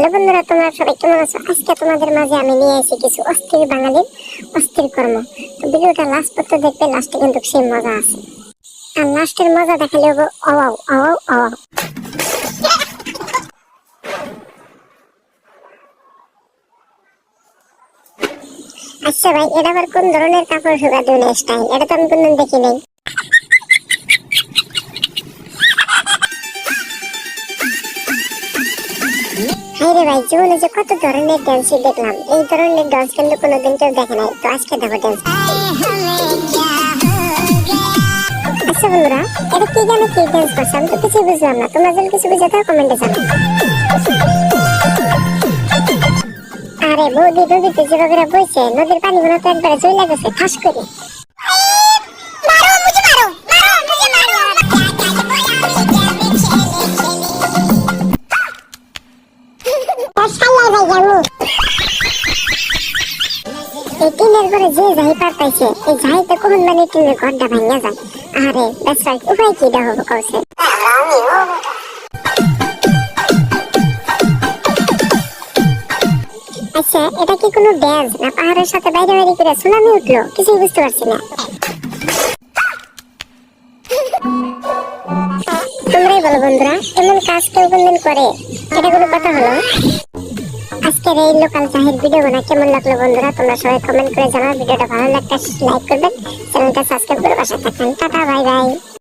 Hello বন্ধুরা, তোমরা সবাই কেমন আছো? আজকে তোমাদের মাঝে আমি নিয়ে এসেছি কিছু অস্থির বাঙালির অস্থির কর্ম। তো ভিডিওটা লাস্ট পর্যন্ত দেখবে, লাস্টে কিন্তু সেই মজা আছে। আর লাস্টের মজা দেখালে হবে অওয়াও অওয়াও অওয়াও। আচ্ছা ভাই, এটা আবার কোন ধরনের কাপড় শুকানোর স্টাইল? এটা তো আমি কোনদিন দেখি নাই। হাই রে ভাই, জীবনে যে কত ধরনের ডান্সই দেখলাম, এই ধরনের ডান্স কিন্তু কোনোদিন কেউ দেখে নাই। তো আজকে দেখো ডান্স। আচ্ছা বন্ধুরা, এটা কি জানে কি ডান্স করছে? আমি তো কিছুই বুঝলাম না। তোমরা যদি কিছু বুঝে থাকো কমেন্টে জানাও। আরে বৌদি, নদীতে যেভাবে বইছে, নদীর পানিগুলো তো একবারে চলে গেছে ঠাস করে। এই টিনের ঘরে যে যাই পারতাইছে, এই যাইতে কোন মানে টিনের ঘরটা ভাঙা যায়। আরে দ্যাটস রাইট, উপায় কি দেখো কইছে। আচ্ছা, এটা কি কোনো ড্যান্স না পাহাড়ের সাথে বাইরে বাইরে করে সুনামি উঠলো? কিছুই বুঝতে পারছি না। তোমরাই বলো বন্ধুরা, এমন কাজ কেউ কোনদিন করে? এটা কোনো কথা হলো? আজকের এই লোকাল চাহির ভিডিও বানা কেমন লাগলো বন্ধুরা? তোমরা সবাই কমেন্ট করে জানাও। ভিডিওটা ভালো লাগলে লাইক করবেন, চ্যানেলটা সাবস্ক্রাইব করে পাশে থাকবেন। Tata, bye bye.